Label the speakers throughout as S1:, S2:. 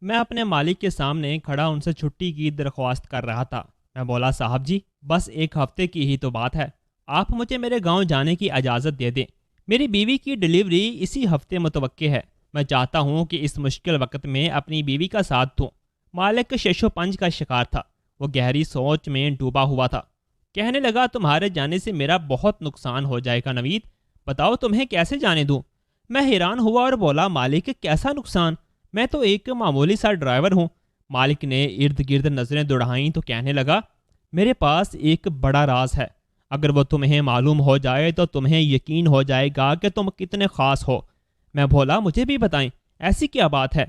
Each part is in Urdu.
S1: میں اپنے مالک کے سامنے کھڑا ان سے چھٹی کی درخواست کر رہا تھا۔ میں بولا صاحب جی بس ایک ہفتے کی ہی تو بات ہے، آپ مجھے میرے گاؤں جانے کی اجازت دے دیں۔ میری بیوی کی ڈلیوری اسی ہفتے متوقع ہے۔ میں چاہتا ہوں کہ اس مشکل وقت میں اپنی بیوی کا ساتھ دوں۔ مالک شش و پنج کا شکار تھا، وہ گہری سوچ میں ڈوبا ہوا تھا۔ کہنے لگا تمہارے جانے سے میرا بہت نقصان ہو جائے گا نوید، بتاؤ تمہیں کیسے جانے دوں؟ میں حیران ہوا اور بولا مالک کیسا نقصان؟ میں تو ایک معمولی سا ڈرائیور ہوں۔ مالک نے ارد گرد نظریں دوڑائیں تو کہنے لگا میرے پاس ایک بڑا راز ہے، اگر وہ تمہیں معلوم ہو جائے تو تمہیں یقین ہو جائے گا کہ تم کتنے خاص ہو۔ میں بولا مجھے بھی بتائیں، ایسی کیا بات ہے؟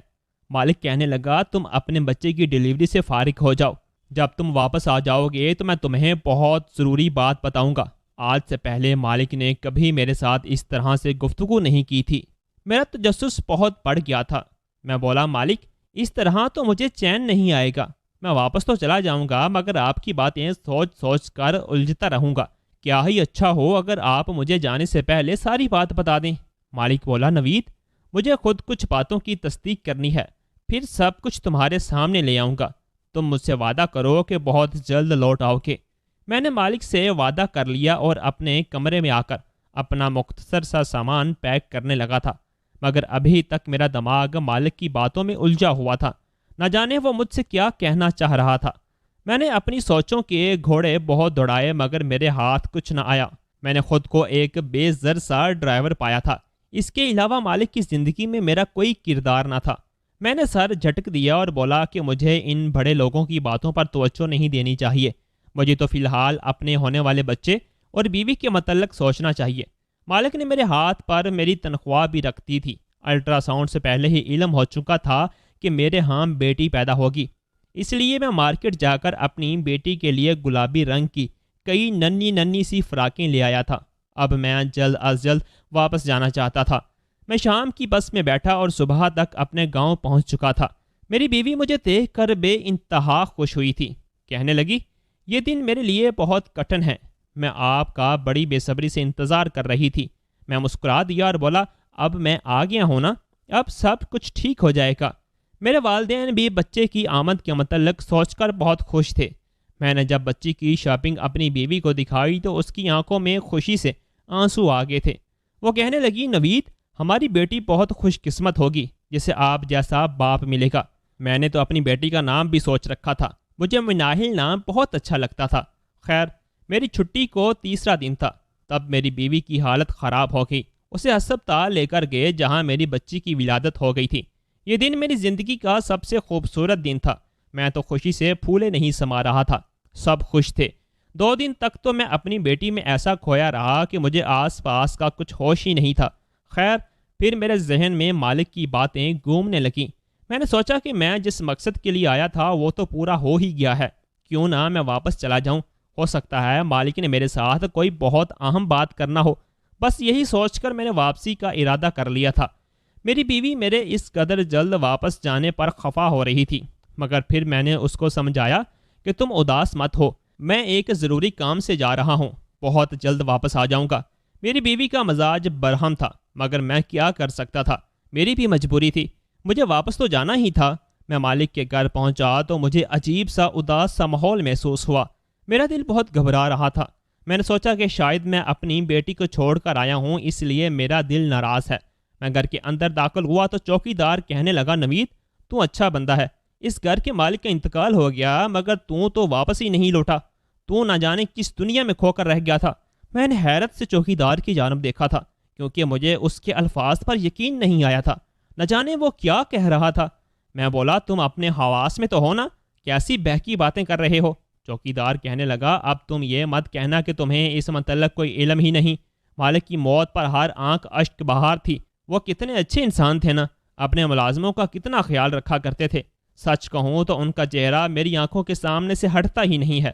S1: مالک کہنے لگا تم اپنے بچے کی ڈلیوری سے فارغ ہو جاؤ، جب تم واپس آ جاؤ گے تو میں تمہیں بہت ضروری بات بتاؤں گا۔ آج سے پہلے مالک نے کبھی میرے ساتھ اس طرح سے گفتگو نہیں کی تھی۔ میرا تجسس بہت بڑھ گیا تھا۔ میں بولا مالک اس طرح تو مجھے چین نہیں آئے گا، میں واپس تو چلا جاؤں گا مگر آپ کی باتیں سوچ سوچ کر الجھتا رہوں گا۔ کیا ہی اچھا ہو اگر آپ مجھے جانے سے پہلے ساری بات بتا دیں۔ مالک بولا نوید مجھے خود کچھ باتوں کی تصدیق کرنی ہے، پھر سب کچھ تمہارے سامنے لے آؤں گا۔ تم مجھ سے وعدہ کرو کہ بہت جلد لوٹ آؤ گے۔ میں نے مالک سے وعدہ کر لیا اور اپنے کمرے میں آ کر اپنا مختصر سا سامان پیک کرنے لگا تھا، مگر ابھی تک میرا دماغ مالک کی باتوں میں الجھا ہوا تھا۔ نہ جانے وہ مجھ سے کیا کہنا چاہ رہا تھا۔ میں نے اپنی سوچوں کے گھوڑے بہت دوڑائے مگر میرے ہاتھ کچھ نہ آیا۔ میں نے خود کو ایک بے زر سا ڈرائیور پایا تھا، اس کے علاوہ مالک کی زندگی میں میرا کوئی کردار نہ تھا۔ میں نے سر جھٹک دیا اور بولا کہ مجھے ان بڑے لوگوں کی باتوں پر توجہ نہیں دینی چاہیے، مجھے تو فی الحال اپنے ہونے والے بچے اور بیوی کے متعلق سوچنا چاہیے۔ مالک نے میرے ہاتھ پر میری تنخواہ بھی رکھ دی تھی۔ الٹرا ساؤنڈ سے پہلے ہی علم ہو چکا تھا کہ میرے ہاں بیٹی پیدا ہوگی، اس لیے میں مارکیٹ جا کر اپنی بیٹی کے لیے گلابی رنگ کی کئی ننھی ننھی سی فراکیں لے آیا تھا۔ اب میں جلد از جلد واپس جانا چاہتا تھا۔ میں شام کی بس میں بیٹھا اور صبح تک اپنے گاؤں پہنچ چکا تھا۔ میری بیوی مجھے دیکھ کر بے انتہا خوش ہوئی تھی۔ کہنے لگی یہ دن میرے لیے بہت کٹھن ہے، میں آپ کا بڑی بے صبری سے انتظار کر رہی تھی۔ میں مسکرا دیا اور بولا اب میں آ گیا ہوں نا، اب سب کچھ ٹھیک ہو جائے گا۔ میرے والدین بھی بچے کی آمد کے متعلق سوچ کر بہت خوش تھے۔ میں نے جب بچی کی شاپنگ اپنی بیوی کو دکھائی تو اس کی آنکھوں میں خوشی سے آنسو آ گئے تھے۔ وہ کہنے لگی نوید ہماری بیٹی بہت خوش قسمت ہوگی جسے آپ جیسا باپ ملے گا۔ میں نے تو اپنی بیٹی کا نام بھی سوچ رکھا تھا، مجھے مناہل نام بہت اچھا لگتا تھا۔ خیر میری چھٹی کو تیسرا دن تھا، تب میری بیوی کی حالت خراب ہو گئی۔ اسے ہسپتال لے کر گئے جہاں میری بچی کی ولادت ہو گئی تھی۔ یہ دن میری زندگی کا سب سے خوبصورت دن تھا۔ میں تو خوشی سے پھولے نہیں سما رہا تھا، سب خوش تھے۔ 2 دن تک تو میں اپنی بیٹی میں ایسا کھویا رہا کہ مجھے آس پاس کا کچھ ہوش ہی نہیں تھا۔ خیر پھر میرے ذہن میں مالک کی باتیں گھومنے لگیں۔ میں نے سوچا کہ میں جس مقصد کے لیے آیا تھا وہ تو پورا ہو ہی گیا ہے، کیوں نہ میں واپس چلا جاؤں؟ ہو سکتا ہے مالک نے میرے ساتھ کوئی بہت اہم بات کرنا ہو۔ بس یہی سوچ کر میں نے واپسی کا ارادہ کر لیا تھا۔ میری بیوی میرے اس قدر جلد واپس جانے پر خفا ہو رہی تھی، مگر پھر میں نے اس کو سمجھایا کہ تم اداس مت ہو، میں ایک ضروری کام سے جا رہا ہوں، بہت جلد واپس آ جاؤں گا۔ میری بیوی کا مزاج برہم تھا، مگر میں کیا کر سکتا تھا، میری بھی مجبوری تھی، مجھے واپس تو جانا ہی تھا۔ میں مالک کے گھر پہنچا تو مجھے عجیب سا اداس سا ماحول محسوس ہوا، میرا دل بہت گھبرا رہا تھا۔ میں نے سوچا کہ شاید میں اپنی بیٹی کو چھوڑ کر آیا ہوں اس لیے میرا دل ناراض ہے۔ میں گھر کے اندر داخل ہوا تو چوکی دار کہنے لگا نوید تو اچھا بندہ ہے، اس گھر کے مالک کا انتقال ہو گیا مگر تو واپس ہی نہیں لوٹا، تو نہ جانے کس دنیا میں کھو کر رہ گیا تھا۔ میں نے حیرت سے چوکی دار کی جانب دیکھا تھا کیونکہ مجھے اس کے الفاظ پر یقین نہیں آیا تھا، نہ جانے وہ کیا کہہ رہا تھا۔ میں بولا تم اپنے حواس میں تو ہو نا، کیسی بہکی باتیں کر رہے ہو؟ چوکی دار کہنے لگا اب تم یہ مت کہنا کہ تمہیں اس متعلق کوئی علم ہی نہیں، مالک کی موت پر ہر آنکھ اشک بہار تھی، وہ کتنے اچھے انسان تھے نا، اپنے ملازموں کا کتنا خیال رکھا کرتے تھے، سچ کہوں تو ان کا چہرہ میری آنکھوں کے سامنے سے ہٹتا ہی نہیں ہے۔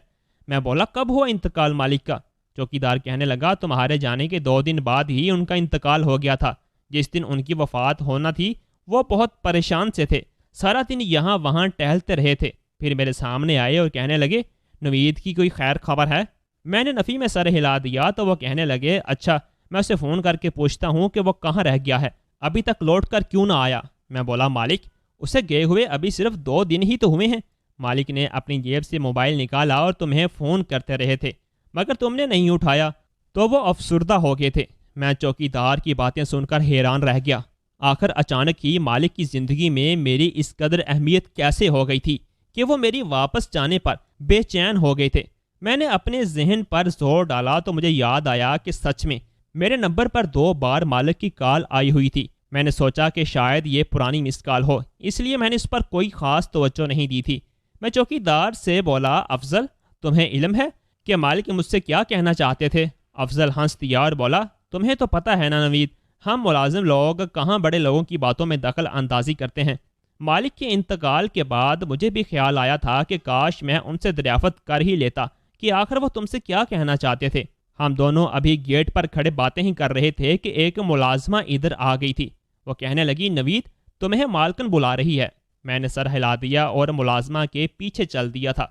S1: میں بولا کب ہوا انتقال مالک کا؟ چوکی دار کہنے لگا تمہارے جانے کے 2 دن بعد ہی ان کا انتقال ہو گیا تھا۔ جس دن ان کی وفات ہونا تھی وہ بہت پریشان سے تھے، سارا دن یہاں وہاں ٹہلتے رہے تھے، پھر میرے سامنے آئے اور کہنے لگے نوید کی کوئی خیر خبر ہے؟ میں نے نفی میں سر ہلا دیا تو وہ کہنے لگے اچھا میں اسے فون کر کے پوچھتا ہوں کہ وہ کہاں رہ گیا ہے، ابھی تک لوٹ کر کیوں نہ آیا؟ میں بولا مالک اسے گئے ہوئے ابھی صرف 2 دن ہی تو ہوئے ہیں۔ مالک نے اپنی جیب سے موبائل نکالا اور تمہیں فون کرتے رہے تھے مگر تم نے نہیں اٹھایا تو وہ افسردہ ہو گئے تھے۔ میں چوکیدار کی باتیں سن کر حیران رہ گیا۔ آخر اچانک ہی مالک کی زندگی میں میری اس قدر اہمیت کیسے ہو گئی تھی کہ وہ میری واپس جانے پر بے چین ہو گئے تھے۔ میں نے اپنے ذہن پر زور ڈالا تو مجھے یاد آیا کہ سچ میں میرے نمبر پر 2 بار مالک کی کال آئی ہوئی تھی۔ میں نے سوچا کہ شاید یہ پرانی مس کال ہو، اس لیے میں نے اس پر کوئی خاص توجہ نہیں دی تھی۔ میں چوکیدار سے بولا، افضل تمہیں علم ہے کہ مالک مجھ سے کیا کہنا چاہتے تھے؟ افضل ہنس دیا اور بولا، تمہیں تو پتہ ہے نا نوید، ہم ملازم لوگ کہاں بڑے لوگوں کی باتوں میں دخل اندازی کرتے ہیں۔ مالک کے انتقال کے بعد مجھے بھی خیال آیا تھا کہ کاش میں ان سے دریافت کر ہی لیتا کہ آخر وہ تم سے کیا کہنا چاہتے تھے۔ ہم دونوں ابھی گیٹ پر کھڑے باتیں ہی کر رہے تھے کہ ایک ملازمہ ادھر آ گئی تھی۔ وہ کہنے لگی، نوید تمہیں مالکن بلا رہی ہے۔ میں نے سر ہلا دیا اور ملازمہ کے پیچھے چل دیا تھا۔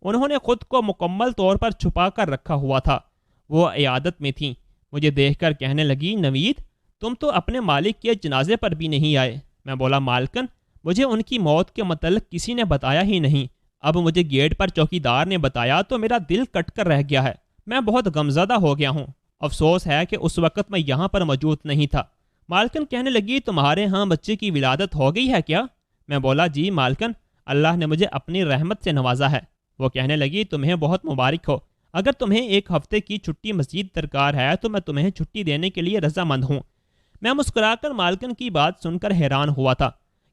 S1: انہوں نے خود کو مکمل طور پر چھپا کر رکھا ہوا تھا۔ وہ عیادت میں تھیں۔ مجھے دیکھ کر کہنے لگی، نوید تم تو اپنے مالک کے جنازے پر بھی نہیں آئے۔ میں بولا، مالکن مجھے ان کی موت کے متعلق کسی نے بتایا ہی نہیں۔ اب مجھے گیٹ پر چوکیدار نے بتایا تو میرا دل کٹ کر رہ گیا ہے۔ میں بہت غمزدہ ہو گیا ہوں۔ افسوس ہے کہ اس وقت میں یہاں پر موجود نہیں تھا۔ مالکن کہنے لگی، تمہارے ہاں بچے کی ولادت ہو گئی ہے کیا؟ میں بولا، جی مالکن، اللہ نے مجھے اپنی رحمت سے نوازا ہے۔ وہ کہنے لگی، تمہیں بہت مبارک ہو۔ اگر تمہیں 1 ہفتے کی چھٹی مزید درکار ہے تو میں تمہیں چھٹی دینے کے لیے رضامند ہوں۔ میں مسکرا کر مالکن کی بات سن کر حیران ہوا تھا،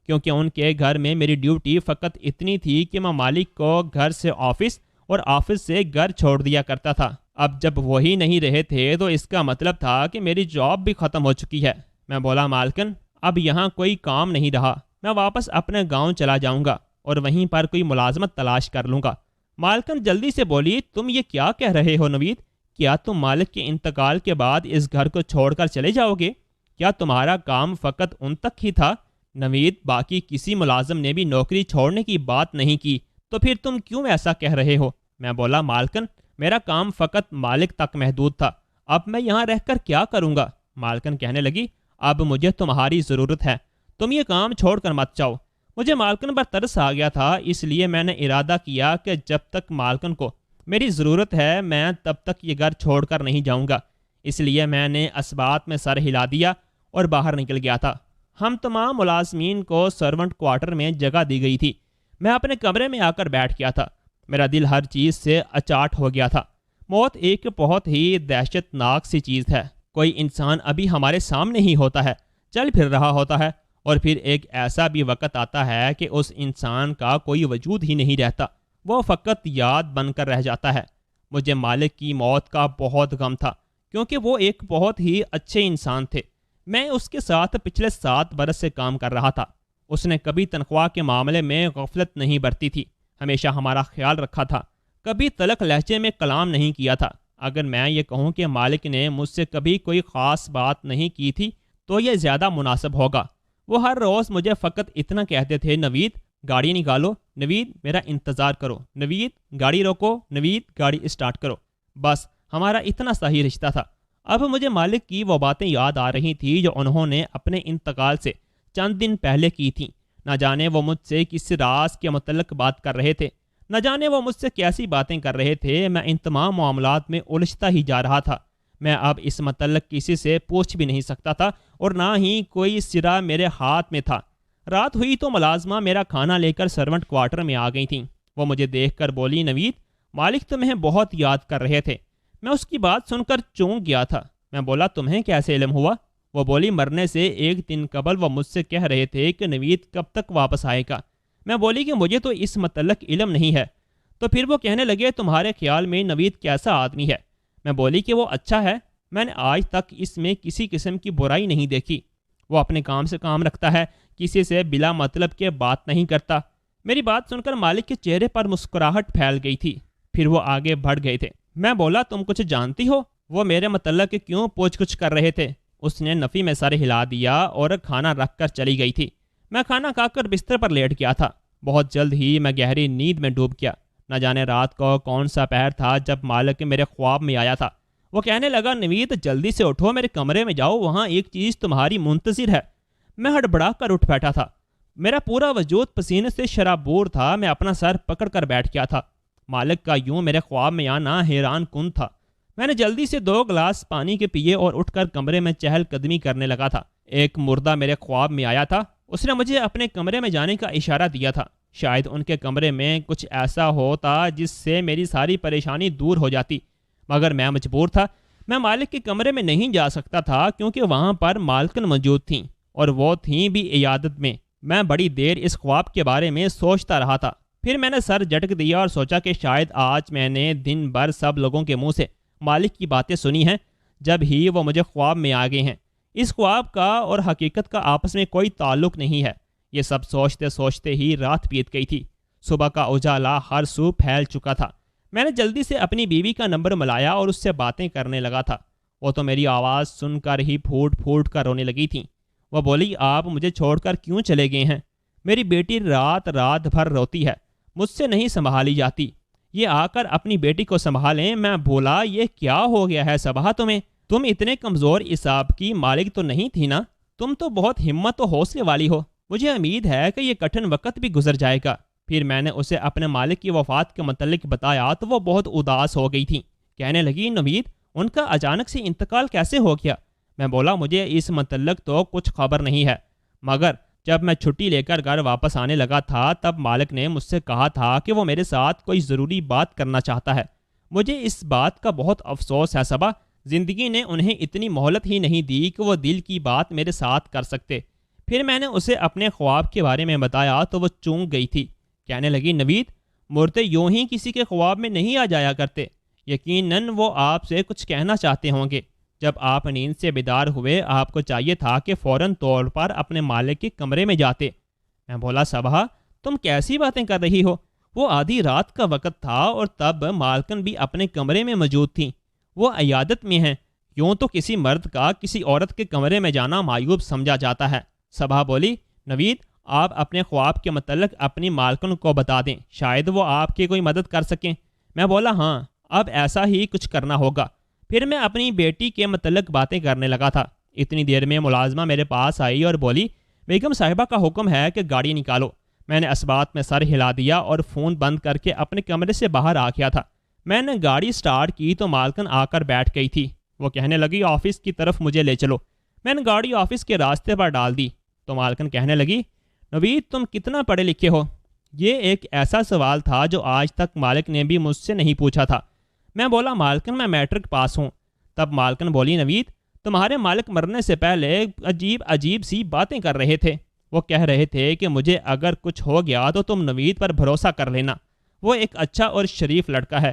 S1: کیونکہ ان کے گھر میں میری ڈیوٹی فقط اتنی تھی کہ میں مالک کو گھر سے آفس اور آفس سے گھر چھوڑ دیا کرتا تھا۔ اب جب وہی نہیں رہے تھے تو اس کا مطلب تھا کہ میری جاب بھی ختم ہو چکی ہے۔ میں بولا، مالکن اب یہاں کوئی کام نہیں رہا، میں واپس اپنے گاؤں چلا جاؤں گا اور وہیں پر کوئی ملازمت تلاش کر لوں گا۔ مالکن جلدی سے بولی، تم یہ کیا کہہ رہے ہو نوید؟ کیا تم مالک کے انتقال کے بعد اس گھر کو چھوڑ کر چلے جاؤ گے؟ کیا تمہارا کام فقط ان تک ہی تھا؟ نوید، باقی کسی ملازم نے بھی نوکری چھوڑنے کی بات نہیں کی، تو پھر تم کیوں ایسا کہہ رہے ہو؟ میں بولا، مالکن میرا کام فقط مالک تک محدود تھا، اب میں یہاں رہ کر کیا کروں گا؟ مالکن کہنے لگی، اب مجھے تمہاری ضرورت ہے، تم یہ کام چھوڑ کر مت جاؤ۔ مجھے مالکن پر ترس آ گیا تھا، اس لیے میں نے ارادہ کیا کہ جب تک مالکن کو میری ضرورت ہے میں تب تک یہ گھر چھوڑ کر نہیں جاؤں گا۔ اس لیے میں نے اسبات میں سر ہلا دیا اور باہر نکل گیا تھا۔ ہم تمام ملازمین کو سرونٹ کوارٹر میں جگہ دی گئی تھی۔ میں اپنے کمرے میں آ کر بیٹھ گیا تھا۔ میرا دل ہر چیز سے اچاٹ ہو گیا تھا۔ موت ایک بہت ہی دہشت ناک سی چیز ہے۔ کوئی انسان ابھی ہمارے سامنے ہی ہوتا ہے، چل پھر رہا ہوتا ہے، اور پھر ایک ایسا بھی وقت آتا ہے کہ اس انسان کا کوئی وجود ہی نہیں رہتا، وہ فقط یاد بن کر رہ جاتا ہے۔ مجھے مالک کی موت کا بہت غم تھا، کیونکہ وہ ایک بہت ہی اچھے انسان تھے۔ میں اس کے ساتھ پچھلے 7 برس سے کام کر رہا تھا۔ اس نے کبھی تنخواہ کے معاملے میں غفلت نہیں برتی تھی، ہمیشہ ہمارا خیال رکھا تھا، کبھی تلخ لہجے میں کلام نہیں کیا تھا۔ اگر میں یہ کہوں کہ مالک نے مجھ سے کبھی کوئی خاص بات نہیں کی تھی تو یہ زیادہ مناسب ہوگا۔ وہ ہر روز مجھے فقط اتنا کہتے تھے، نوید گاڑی نکالو، نوید میرا انتظار کرو، نوید گاڑی روکو، نوید گاڑی اسٹارٹ کرو۔ بس ہمارا اتنا سا ہی رشتہ تھا۔ اب مجھے مالک کی وہ باتیں یاد آ رہی تھی جو انہوں نے اپنے انتقال سے چند دن پہلے کی تھیں۔ نہ جانے وہ مجھ سے کس راز کے متعلق بات کر رہے تھے، نہ جانے وہ مجھ سے کیسی باتیں کر رہے تھے۔ میں ان تمام معاملات میں الجھتا ہی جا رہا تھا۔ میں اب اس متعلق کسی سے پوچھ بھی نہیں سکتا تھا اور نہ ہی کوئی سرا میرے ہاتھ میں تھا۔ رات ہوئی تو ملازمہ میرا کھانا لے کر سرونٹ کوارٹر میں آ گئی تھیں۔ وہ مجھے دیکھ کر بولی، نوید مالک تمہیں بہت یاد کر رہے تھے۔ میں اس کی بات سن کر چونک گیا تھا۔ میں بولا، تمہیں کیسے علم ہوا؟ وہ بولی، مرنے سے 1 دن قبل وہ مجھ سے کہہ رہے تھے کہ نوید کب تک واپس آئے گا۔ میں بولی کہ مجھے تو اس متعلق علم نہیں ہے۔ تو پھر وہ کہنے لگے، تمہارے خیال میں نوید کیسا آدمی ہے؟ میں بولی کہ وہ اچھا ہے، میں نے آج تک اس میں کسی قسم کی برائی نہیں دیکھی۔ وہ اپنے کام سے کام رکھتا ہے، کسی سے بلا مطلب کے بات نہیں کرتا۔ میری بات سن کر مالک کے چہرے پر مسکراہٹ پھیل گئی تھی، پھر وہ آگے بڑھ گئے تھے۔ میں بولا، تم کچھ جانتی ہو؟ وہ میرے متعلق کیوں پوچھ گچھ کر رہے تھے؟ اس نے نفی میں سر ہلا دیا اور کھانا رکھ کر چلی گئی تھی۔ میں کھانا کھا کر بستر پر لیٹ گیا تھا۔ بہت جلد ہی میں گہری نیند میں ڈوب گیا۔ نہ جانے رات کو کون سا پہر تھا جب مالک میرے خواب میں آیا تھا۔ وہ کہنے لگا، نوید جلدی سے اٹھو، میرے کمرے میں جاؤ، وہاں ایک چیز تمہاری منتظر ہے۔ میں ہڑبڑا کر اٹھ بیٹھا تھا۔ میرا پورا وجود پسینے سے شرابور تھا، میں اپنا سر پکڑ کر بیٹھ گیا تھا۔ مالک کا یوں میرے خواب میں آنا حیران کن تھا۔ میں نے جلدی سے 2 گلاس پانی کے پیے اور اٹھ کر کمرے میں چہل قدمی کرنے لگا تھا۔ ایک مردہ میرے خواب میں آیا تھا، اس نے مجھے اپنے کمرے میں جانے کا اشارہ دیا تھا۔ شاید ان کے کمرے میں کچھ ایسا ہوتا جس سے میری ساری پریشانی دور ہو جاتی، مگر میں مجبور تھا۔ میں مالک کے کمرے میں نہیں جا سکتا تھا کیونکہ وہاں پر مالکن موجود تھیں، اور وہ تھیں بھی عیادت میں۔ میں بڑی دیر اس خواب کے بارے میں سوچتا رہا تھا، پھر میں نے سر جھٹک دیا اور سوچا کہ شاید آج میں نے دن بھر سب لوگوں کے منہ سے مالک کی باتیں سنی ہیں، جب ہی وہ مجھے خواب میں آ گئے ہیں۔ اس خواب کا اور حقیقت کا آپس میں کوئی تعلق نہیں ہے۔ یہ سب سوچتے سوچتے ہی رات بیت گئی تھی۔ صبح کا اجالا ہر سو پھیل چکا تھا۔ میں نے جلدی سے اپنی بیوی کا نمبر ملایا اور اس سے باتیں کرنے لگا تھا۔ وہ تو میری آواز سن کر ہی پھوٹ پھوٹ کر رونے لگی تھیں۔ وہ بولی، آپ مجھے چھوڑ کر کیوں چلے گئے ہیں؟ میری بیٹی رات بھر روتی ہے، مجھ سے نہیں سنبھالی جاتی، یہ آ کر اپنی بیٹی کو سنبھالیں۔ میں بولا، یہ کیا ہو گیا ہے صبا تمہیں؟ تم اتنے کمزور حساب کی مالک تو نہیں تھی نا؟ تم تو بہت ہمت و حوصلے والی ہو۔ مجھے امید ہے کہ یہ کٹھن وقت بھی گزر جائے گا۔ پھر میں نے اسے اپنے مالک کی وفات کے متعلق بتایا تو وہ بہت اداس ہو گئی تھی۔ کہنے لگی، نوید، ان کا اچانک سے انتقال کیسے ہو گیا؟ میں بولا، مجھے اس متعلق تو کچھ خبر نہیں ہے، مگر جب میں چھٹی لے کر گھر واپس آنے لگا تھا تب مالک نے مجھ سے کہا تھا کہ وہ میرے ساتھ کوئی ضروری بات کرنا چاہتا ہے۔ مجھے اس بات کا بہت افسوس ہے صبا، زندگی نے انہیں اتنی مہلت ہی نہیں دی کہ وہ دل کی بات میرے ساتھ کر سکتے۔ پھر میں نے اسے اپنے خواب کے بارے میں بتایا تو وہ چونک گئی تھی۔ کہنے لگی، نوید، مردے یوں ہی کسی کے خواب میں نہیں آ جایا کرتے، یقیناً وہ آپ سے کچھ کہنا چاہتے ہوں گے۔ جب آپ نیند سے بیدار ہوئے آپ کو چاہیے تھا کہ فوراً طور پر اپنے مالک کے کمرے میں جاتے۔ میں بولا، صبا، تم کیسی باتیں کر رہی ہو؟ وہ آدھی رات کا وقت تھا اور تب مالکن بھی اپنے کمرے میں موجود تھیں، وہ عیادت میں ہیں۔ یوں تو کسی مرد کا کسی عورت کے کمرے میں جانا معیوب سمجھا جاتا ہے۔ صبا بولی، نوید، آپ اپنے خواب کے متعلق اپنی مالکن کو بتا دیں، شاید وہ آپ کی کوئی مدد کر سکیں۔ میں بولا، ہاں، اب ایسا ہی کچھ کرنا ہوگا۔ پھر میں اپنی بیٹی کے متعلق باتیں کرنے لگا تھا۔ اتنی دیر میں ملازمہ میرے پاس آئی اور بولی، بیگم صاحبہ کا حکم ہے کہ گاڑی نکالو۔ میں نے اسبات میں سر ہلا دیا اور فون بند کر کے اپنے کمرے سے باہر آ گیا تھا۔ میں نے گاڑی سٹارٹ کی تو مالکن آ کر بیٹھ گئی تھی۔ وہ کہنے لگی، آفس کی طرف مجھے لے چلو۔ میں نے گاڑی آفس کے راستے پر ڈال دی تو مالکن کہنے لگی، نوید، تم کتنا پڑھے لکھے ہو؟ یہ ایک ایسا سوال تھا جو آج تک مالک نے بھی مجھ سے نہیں پوچھا تھا۔ میں بولا، مالکن، میں میٹرک پاس ہوں۔ تب مالکن بولی، نوید، تمہارے مالک مرنے سے پہلے عجیب سی باتیں کر رہے تھے۔ وہ کہہ رہے تھے کہ مجھے اگر کچھ ہو گیا تو تم نوید پر بھروسہ کر لینا، وہ ایک اچھا اور شریف لڑکا ہے،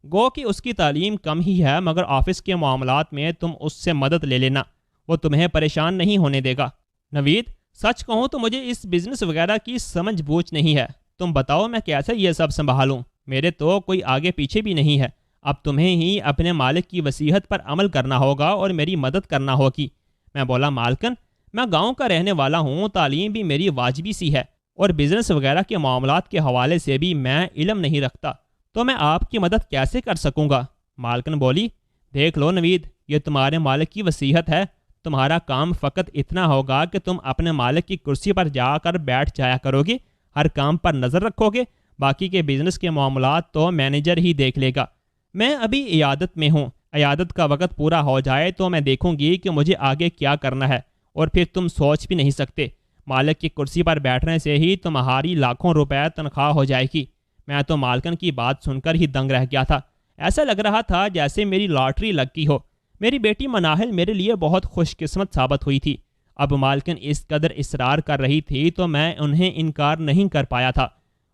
S1: گو کہ اس کی تعلیم کم ہی ہے، مگر آفس کے معاملات میں تم اس سے مدد لے لینا، وہ تمہیں پریشان نہیں ہونے دے گا۔ نوید، سچ کہوں تو مجھے اس بزنس وغیرہ کی سمجھ بوجھ نہیں ہے، تم بتاؤ میں کیسے یہ سب سنبھالوں؟ میرے تو کوئی آگے پیچھے بھی نہیں ہے۔ اب تمہیں ہی اپنے مالک کی وصیت پر عمل کرنا ہوگا اور میری مدد کرنا ہوگی۔ میں بولا، مالکن، میں گاؤں کا رہنے والا ہوں، تعلیم بھی میری واجبی سی ہے، اور بزنس وغیرہ کے معاملات کے حوالے سے بھی میں علم نہیں رکھتا، تو میں آپ کی مدد کیسے کر سکوں گا؟ مالکن بولی، دیکھ لو نوید، یہ تمہارے مالک کی وصیت ہے، تمہارا کام فقط اتنا ہوگا کہ تم اپنے مالک کی کرسی پر جا کر بیٹھ جایا کرو گے، ہر کام پر نظر رکھو گے، باقی کے بزنس کے معاملات تو مینیجر ہی دیکھ لے گا۔ میں ابھی عیادت میں ہوں، عیادت کا وقت پورا ہو جائے تو میں دیکھوں گی کہ مجھے آگے کیا کرنا ہے، اور پھر تم سوچ بھی نہیں سکتے، مالک کی کرسی پر بیٹھنے سے ہی تمہاری لاکھوں روپے تنخواہ ہو جائے گی۔ میں تو مالکن کی بات سن کر ہی دنگ رہ گیا تھا، ایسا لگ رہا تھا جیسے میری لاٹری لگ گئی ہو۔ میری بیٹی مناہل میرے لیے بہت خوش قسمت ثابت ہوئی تھی۔ اب مالکن اس قدر اصرار کر رہی تھی تو میں انہیں انکار نہیں کر پایا تھا۔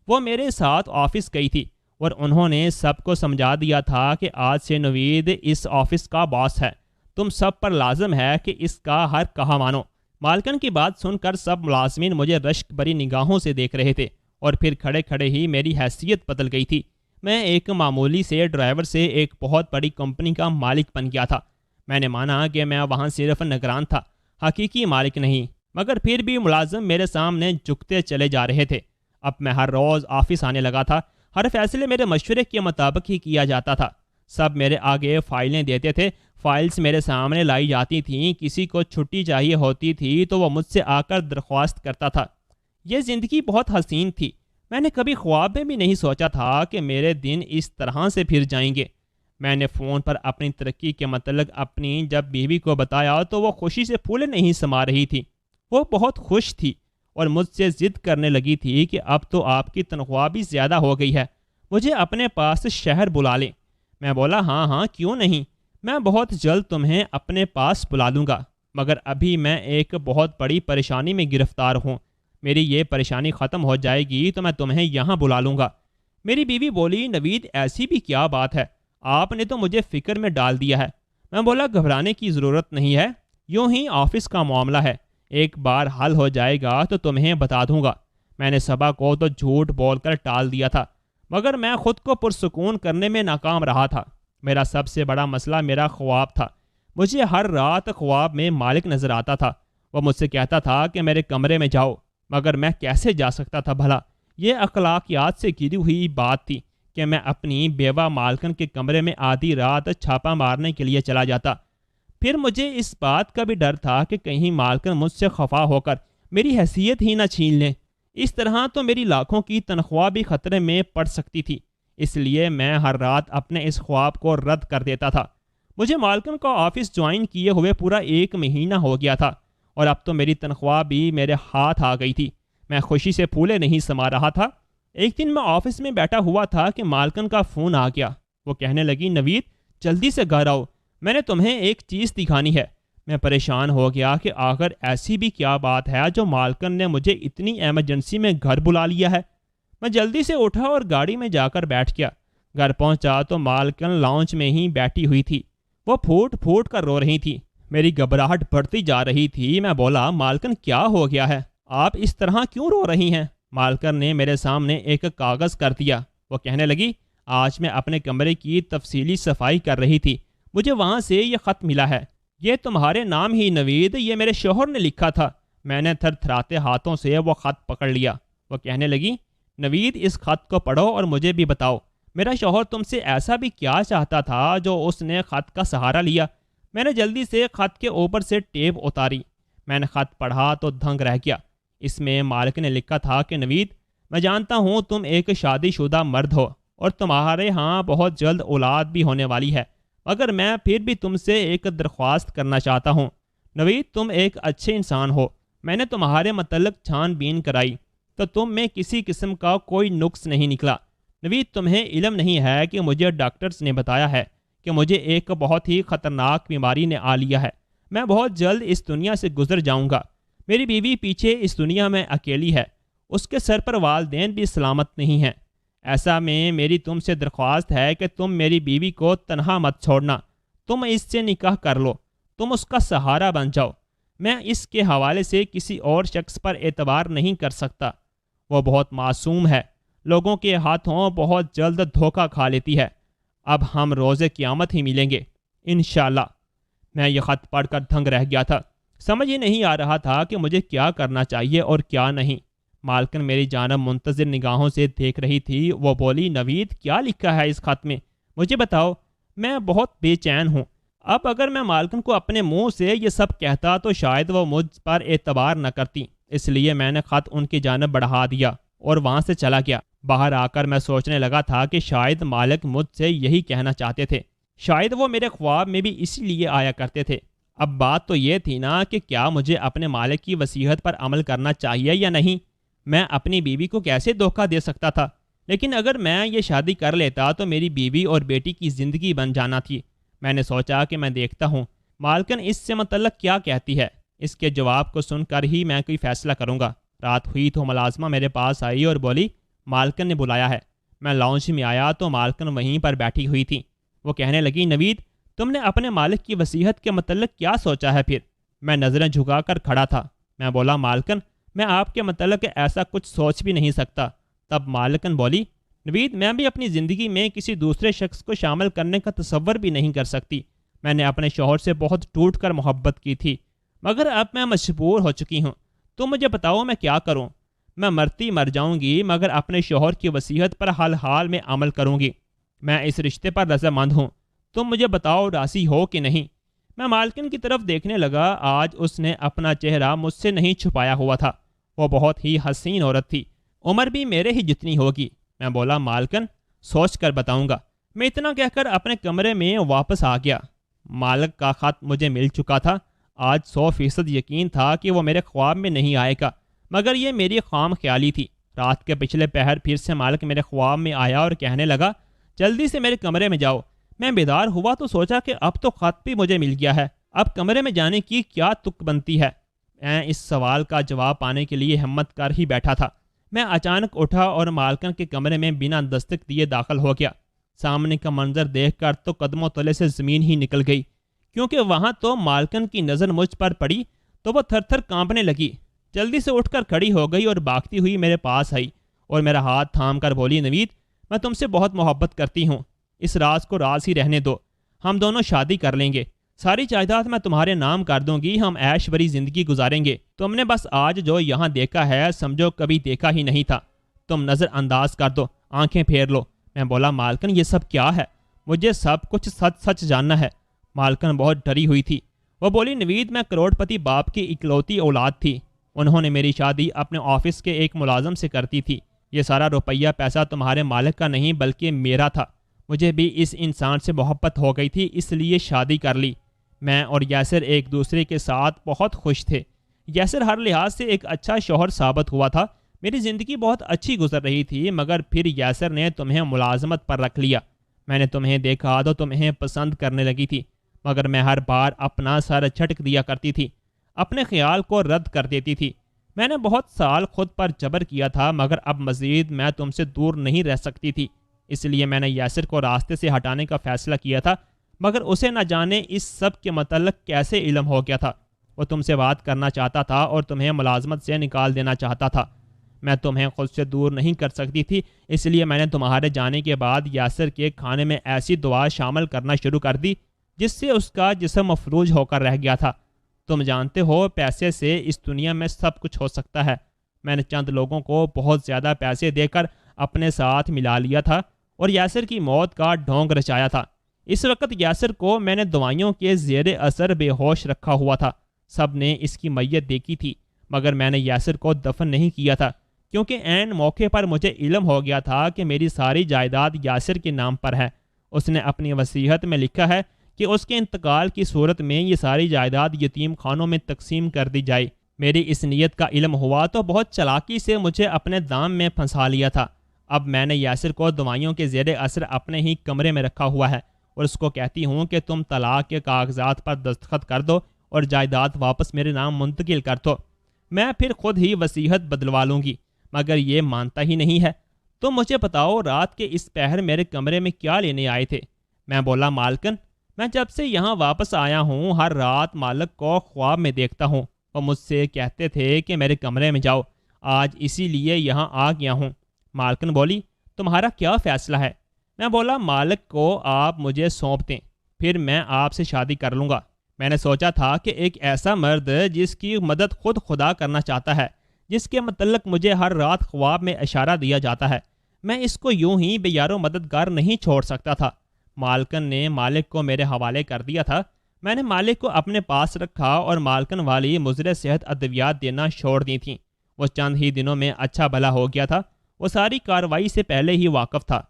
S1: وہ میرے ساتھ آفس گئی تھی اور انہوں نے سب کو سمجھا دیا تھا کہ آج سے نوید اس آفس کا باس ہے، تم سب پر لازم ہے کہ اس کا ہر کہا مانو۔ مالکن کی بات سن کر سب ملازمین مجھے رشک بری نگاہوں سے دیکھ رہے تھے، اور پھر کھڑے کھڑے ہی میری حیثیت بدل گئی تھی۔ میں ایک معمولی سے ڈرائیور سے ایک بہت بڑی کمپنی کا مالک بن گیا تھا۔ میں نے مانا کہ میں وہاں صرف نگران تھا، حقیقی مالک نہیں، مگر پھر بھی ملازم میرے سامنے جھکتے چلے جا رہے تھے۔ اب میں ہر روز آفس آنے لگا تھا، ہر فیصلے میرے مشورے کے مطابق ہی کیا جاتا تھا۔ سب میرے آگے فائلیں دیتے تھے، فائلز میرے سامنے لائی جاتی تھیں، کسی کو چھٹی چاہیے ہوتی تھی تو وہ مجھ سے آ کر درخواست کرتا تھا۔ یہ زندگی بہت حسین تھی، میں نے کبھی خواب میں بھی نہیں سوچا تھا کہ میرے دن اس طرح سے پھر جائیں گے۔ میں نے فون پر اپنی ترقی کے متعلق اپنی جب بیوی کو بتایا تو وہ خوشی سے پھولے نہیں سما رہی تھی۔ وہ بہت خوش تھی اور مجھ سے ضد کرنے لگی تھی کہ اب تو آپ کی تنخواہ بھی زیادہ ہو گئی ہے، مجھے اپنے پاس شہر بلا لیں۔ میں بولا ہاں ہاں کیوں نہیں، میں بہت جلد تمہیں اپنے پاس بلا لوں گا، مگر ابھی میں ایک بہت بڑی پریشانی میں گرفتار ہوں، میری یہ پریشانی ختم ہو جائے گی تو میں تمہیں یہاں بلا لوں گا۔ میری بیوی بولی نوید ایسی بھی کیا بات ہے، آپ نے تو مجھے فکر میں ڈال دیا ہے۔ میں بولا گھبرانے کی ضرورت نہیں ہے، یوں ہی آفس کا معاملہ ہے، ایک بار حل ہو جائے گا تو تمہیں بتا دوں گا۔ میں نے صبح کو تو جھوٹ بول کر ٹال دیا تھا، مگر میں خود کو پرسکون کرنے میں ناکام رہا تھا۔ میرا سب سے بڑا مسئلہ میرا خواب تھا۔ مجھے ہر رات خواب میں مالک نظر آتا تھا، وہ مجھ سے کہتا تھا کہ میرے کمرے میں جاؤ، مگر میں کیسے جا سکتا تھا بھلا؟ یہ اخلاقیات سے گری ہوئی بات تھی کہ میں اپنی بیوہ مالکن کے کمرے میں آدھی رات چھاپا مارنے کے لیے چلا جاتا۔ پھر مجھے اس بات کا بھی ڈر تھا کہ کہیں مالکن مجھ سے خفا ہو کر میری حیثیت ہی نہ چھین لیں، اس طرح تو میری لاکھوں کی تنخواہ بھی خطرے میں پڑ سکتی تھی۔ اس لیے میں ہر رات اپنے اس خواب کو رد کر دیتا تھا۔ مجھے مالکن کا آفس جوائن کیے ہوئے پورا 1 مہینہ ہو گیا تھا اور اب تو میری تنخواہ بھی میرے ہاتھ آ گئی تھی۔ میں خوشی سے پھولے نہیں سما رہا تھا۔ ایک دن میں آفس میں بیٹھا ہوا تھا کہ مالکن کا فون آ گیا۔ وہ کہنے لگی نوید جلدی سے گھر آؤ، میں نے تمہیں ایک چیز دکھانی ہے۔ میں پریشان ہو گیا کہ آخر ایسی بھی کیا بات ہے جو مالکن نے مجھے اتنی ایمرجنسی میں گھر بلا لیا ہے۔ میں جلدی سے اٹھا اور گاڑی میں جا کر بیٹھ گیا۔ گھر پہنچا تو مالکن لاؤنج میں ہی بیٹھی ہوئی تھی، وہ پھوٹ پھوٹ کر رو رہی تھی۔ میری گھبراہٹ بڑھتی جا رہی تھی۔ میں بولا مالکن کیا ہو گیا ہے، آپ اس طرح کیوں رو رہی ہیں؟ مالکن نے میرے سامنے ایک کاغذ کر دیا۔ وہ کہنے لگی آج میں اپنے کمرے کی تفصیلی صفائی کر رہی تھی، مجھے وہاں سے یہ خط ملا ہے، یہ تمہارے نام ہی نوید، یہ میرے شوہر نے لکھا تھا۔ میں نے تھر تھراتے ہاتھوں سے وہ خط پکڑ لیا۔ وہ کہنے لگی نوید اس خط کو پڑھو اور مجھے بھی بتاؤ میرا شوہر تم سے ایسا بھی کیا چاہتا تھا جو اس نے خط کا سہارا لیا۔ میں نے جلدی سے خط کے اوپر سے ٹیپ اتاری۔ میں نے خط پڑھا تو دھنگ رہ گیا۔ اس میں مالک نے لکھا تھا کہ نوید میں جانتا ہوں تم ایک شادی شدہ مرد ہو اور تمہارے ہاں بہت جلد اولاد بھی ہونے والی ہے، مگر میں پھر بھی تم سے ایک درخواست کرنا چاہتا ہوں۔ نوید تم ایک اچھے انسان ہو، میں نے تمہارے متعلق چھان بین کرائی تو تم میں کسی قسم کا کوئی نقص نہیں نکلا۔ نوید تمہیں علم نہیں ہے کہ مجھے ڈاکٹرز نے بتایا ہے کہ مجھے ایک بہت ہی خطرناک بیماری نے آ لیا ہے، میں بہت جلد اس دنیا سے گزر جاؤں گا۔ میری بیوی پیچھے اس دنیا میں اکیلی ہے، اس کے سر پر والدین بھی سلامت نہیں ہیں۔ ایسا میں میری تم سے درخواست ہے کہ تم میری بیوی کو تنہا مت چھوڑنا، تم اس سے نکاح کر لو، تم اس کا سہارا بن جاؤ۔ میں اس کے حوالے سے کسی اور شخص پر اعتبار نہیں کر سکتا، وہ بہت معصوم ہے، لوگوں کے ہاتھوں بہت جلد دھوکہ کھا لیتی ہے۔ اب ہم روز قیامت ہی ملیں گے انشاءاللہ۔ میں یہ خط پڑھ کر دھنگ رہ گیا تھا، سمجھ ہی نہیں آ رہا تھا کہ مجھے کیا کرنا چاہیے اور کیا نہیں۔ مالکن میری جانب منتظر نگاہوں سے دیکھ رہی تھی۔ وہ بولی نوید کیا لکھا ہے اس خط میں، مجھے بتاؤ، میں بہت بے چین ہوں۔ اب اگر میں مالکن کو اپنے منہ سے یہ سب کہتا تو شاید وہ مجھ پر اعتبار نہ کرتی، اس لیے میں نے خط ان کی جانب بڑھا دیا اور وہاں سے چلا گیا۔ باہر آ کر میں سوچنے لگا تھا کہ شاید مالک مجھ سے یہی کہنا چاہتے تھے، شاید وہ میرے خواب میں بھی اسی لیے آیا کرتے تھے۔ اب بات تو یہ تھی نا کہ کیا مجھے اپنے مالک کی وصیت پر عمل کرنا چاہیے یا نہیں۔ میں اپنی بیوی کو کیسے دھوکہ دے سکتا تھا؟ لیکن اگر میں یہ شادی کر لیتا تو میری بیوی اور بیٹی کی زندگی بن جانا تھی۔ میں نے سوچا کہ میں دیکھتا ہوں مالکن اس سے متعلق کیا کہتی ہے، اس کے جواب کو سن کر ہی میں کوئی فیصلہ کروں گا۔ رات ہوئی تو ملازمہ میرے پاس آئی اور بولی مالکن نے بلایا ہے۔ میں لاؤنج میں آیا تو مالکن وہیں پر بیٹھی ہوئی تھی۔ وہ کہنے لگی نوید تم نے اپنے مالک کی وصیت کے متعلق کیا سوچا ہے پھر؟ میں نظریں جھکا کر کھڑا تھا۔ میں بولا مالکن میں آپ کے متعلق ایسا کچھ سوچ بھی نہیں سکتا۔ تب مالکن بولی نوید میں بھی اپنی زندگی میں کسی دوسرے شخص کو شامل کرنے کا تصور بھی نہیں کر سکتی۔ میں نے اپنے شوہر سے بہت ٹوٹ کر محبت کی تھی، مگر اب میں مجبور ہو چکی ہوں۔ تم مجھے بتاؤ میں کیا کروں؟ میں مرتی مر جاؤں گی مگر اپنے شوہر کی وصیت پر حال حال میں عمل کروں گی۔ میں اس رشتے پر رضامند ہوں، تم مجھے بتاؤ راضی ہو کہ نہیں؟ میں مالکن کی طرف دیکھنے لگا۔ آج اس نے اپنا چہرہ مجھ سے نہیں چھپایا ہوا تھا، وہ بہت ہی حسین عورت تھی، عمر بھی میرے ہی جتنی ہوگی۔ میں بولا مالکن سوچ کر بتاؤں گا۔ میں اتنا کہہ کر اپنے کمرے میں واپس آ گیا۔ مالک کا خط مجھے مل چکا تھا۔ آج 100% یقین تھا کہ وہ میرے خواب میں نہیں آئے گا، مگر یہ میری خام خیالی تھی۔ رات کے پچھلے پہر پھر سے مالک میرے خواب میں آیا اور کہنے لگا جلدی سے میرے کمرے میں جاؤ۔ میں بیدار ہوا تو سوچا کہ اب تو خط بھی مجھے مل گیا ہے، اب کمرے میں جانے کی کیا تک بنتی ہے۔ میں اس سوال کا جواب پانے کے لیے ہمت کر ہی بیٹھا تھا۔ میں اچانک اٹھا اور مالکن کے کمرے میں بنا دستک دیے داخل ہو گیا۔ سامنے کا منظر دیکھ کر تو قدموں تلے سے زمین ہی نکل گئی، کیونکہ وہاں تو مالکن کی نظر مجھ پر پڑی تو وہ تھر تھر کانپنے لگی۔ جلدی سے اٹھ کر کھڑی ہو گئی اور بھاگتی ہوئی میرے پاس آئی اور میرا ہاتھ تھام کر بولی نوید، میں تم سے بہت محبت کرتی ہوں، اس راز کو راز ہی رہنے دو، ہم دونوں شادی کر لیں گے، ساری جائیداد میں تمہارے نام کر دوں گی، ہم عیش بری زندگی گزاریں گے۔ تم نے بس آج جو یہاں دیکھا ہے سمجھو کبھی دیکھا ہی نہیں تھا، تم نظر انداز کر دو، آنکھیں پھیر لو۔ میں بولا مالکن یہ سب کیا ہے؟ مجھے سب کچھ سچ سچ جاننا ہے۔ مالکن بہت ڈری ہوئی تھی۔ وہ بولی نوید، میں کروڑ پتی باپ کی اکلوتی اولاد تھی، انہوں نے میری شادی اپنے آفس کے ایک ملازم سے کرتی تھی، یہ سارا روپیہ پیسہ تمہارے مالک کا نہیں بلکہ میرا تھا۔ مجھے بھی اس انسان سے محبت ہو گئی تھی، اس لیے شادی کر لی۔ میں اور یاسر ایک دوسرے کے ساتھ بہت خوش تھے۔ یاسر ہر لحاظ سے ایک اچھا شوہر ثابت ہوا تھا، میری زندگی بہت اچھی گزر رہی تھی، مگر پھر یاسر نے تمہیں ملازمت پر رکھ لیا۔ میں نے تمہیں دیکھا تو تمہیں پسند کرنے لگی تھی، مگر میں ہر بار اپنا سر جھٹک دیا کرتی تھی، اپنے خیال کو رد کر دیتی تھی۔ میں نے بہت سال خود پر جبر کیا تھا، مگر اب مزید میں تم سے دور نہیں رہ سکتی تھی، اس لیے میں نے یاسر کو راستے سے ہٹانے کا فیصلہ کیا تھا، مگر اسے نہ جانے اس سب کے متعلق کیسے علم ہو گیا تھا۔ وہ تم سے بات کرنا چاہتا تھا اور تمہیں ملازمت سے نکال دینا چاہتا تھا۔ میں تمہیں خود سے دور نہیں کر سکتی تھی، اس لیے میں نے تمہارے جانے کے بعد یاسر کے کھانے میں ایسی دعا شامل کرنا شروع کر دی جس سے اس کا جسم مفلوج ہو کر رہ گیا تھا۔ تم جانتے ہو پیسے سے اس دنیا میں سب کچھ ہو سکتا ہے۔ میں نے چند لوگوں کو بہت زیادہ پیسے دے کر اپنے ساتھ ملا لیا تھا اور یاسر کی موت کا ڈھونگ رچایا تھا۔ اس وقت یاسر کو میں نے دوائیوں کے زیر اثر بے ہوش رکھا ہوا تھا۔ سب نے اس کی میت دیکھی تھی، مگر میں نے یاسر کو دفن نہیں کیا تھا، کیونکہ عین موقع پر مجھے علم ہو گیا تھا کہ میری ساری جائیداد یاسر کے نام پر ہے۔ اس نے اپنی وصیت میں لکھا ہے کہ اس کے انتقال کی صورت میں یہ ساری جائیداد یتیم خانوں میں تقسیم کر دی جائے۔ میری اس نیت کا علم ہوا تو بہت چلاکی سے مجھے اپنے دام میں پھنسا لیا تھا۔ اب میں نے یاسر کو دوائیوں کے زیر اثر اپنے ہی کمرے میں رکھا ہوا ہے اور اس کو کہتی ہوں کہ تم طلاق کے کاغذات پر دستخط کر دو اور جائیداد واپس میرے نام منتقل کر دو، میں پھر خود ہی وصیت بدلوا لوں گی، مگر یہ مانتا ہی نہیں ہے۔ تم مجھے بتاؤ رات کے اس پہر میرے کمرے میں کیا لینے آئے تھے؟ میں بولا مالکن، میں جب سے یہاں واپس آیا ہوں ہر رات مالک کو خواب میں دیکھتا ہوں، وہ مجھ سے کہتے تھے کہ میرے کمرے میں جاؤ، آج اسی لیے یہاں آ گیا ہوں۔ مالکن بولی تمہارا کیا فیصلہ ہے؟ میں بولا مالک کو آپ مجھے سونپ دیں، پھر میں آپ سے شادی کر لوں گا۔ میں نے سوچا تھا کہ ایک ایسا مرد جس کی مدد خود خدا کرنا چاہتا ہے، جس کے متعلق مجھے ہر رات خواب میں اشارہ دیا جاتا ہے، میں اس کو یوں ہی بے یار و مددگار نہیں چھوڑ سکتا تھا۔ مالکن نے مالک کو میرے حوالے کر دیا تھا۔ میں نے مالک کو اپنے پاس رکھا اور مالکن والی مضر صحت ادویات دینا چھوڑ دی تھیں۔ وہ چند ہی دنوں میں اچھا بھلا ہو گیا تھا، وہ ساری کارروائی سے پہلے ہی واقف تھا۔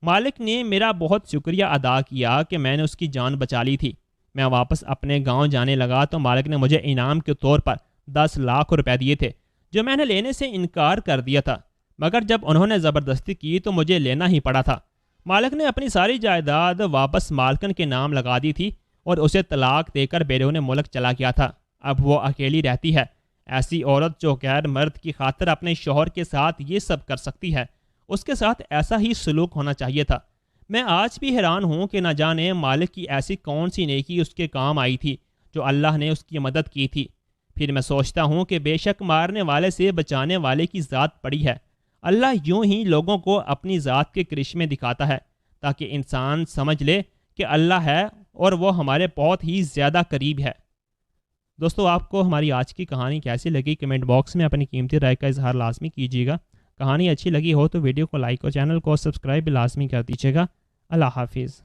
S1: مالک نے میرا بہت شکریہ ادا کیا کہ میں نے اس کی جان بچا لی تھی۔ میں واپس اپنے گاؤں جانے لگا تو مالک نے مجھے انعام کے طور پر 10 لاکھ روپے دیے تھے، جو میں نے لینے سے انکار کر دیا تھا، مگر جب انہوں نے زبردستی کی تو مجھے لینا ہی پڑا تھا۔ مالک نے اپنی ساری جائیداد واپس مالکن کے نام لگا دی تھی اور اسے طلاق دے کر بیرون ملک چلا گیا تھا۔ اب وہ اکیلی رہتی ہے۔ ایسی عورت جو غیر مرد کی خاطر اپنے شوہر کے ساتھ یہ سب کر سکتی ہے، اس کے ساتھ ایسا ہی سلوک ہونا چاہیے تھا۔ میں آج بھی حیران ہوں کہ نہ جانے مالک کی ایسی کون سی نیکی اس کے کام آئی تھی جو اللہ نے اس کی مدد کی تھی۔ پھر میں سوچتا ہوں کہ بے شک مارنے والے سے بچانے والے کی ذات پڑی ہے۔ اللہ یوں ہی لوگوں کو اپنی ذات کے کرشمے دکھاتا ہے تاکہ انسان سمجھ لے کہ اللہ ہے اور وہ ہمارے بہت ہی زیادہ قریب ہے۔ دوستو، آپ کو ہماری آج کی کہانی کیسی لگی کمنٹ باکس میں اپنی قیمتی رائے کا اظہار لازمی کیجیے گا۔ کہانی اچھی لگی ہو تو ویڈیو کو لائک اور چینل کو سبسکرائب لازمی کر دیجیے گا۔ اللہ حافظ۔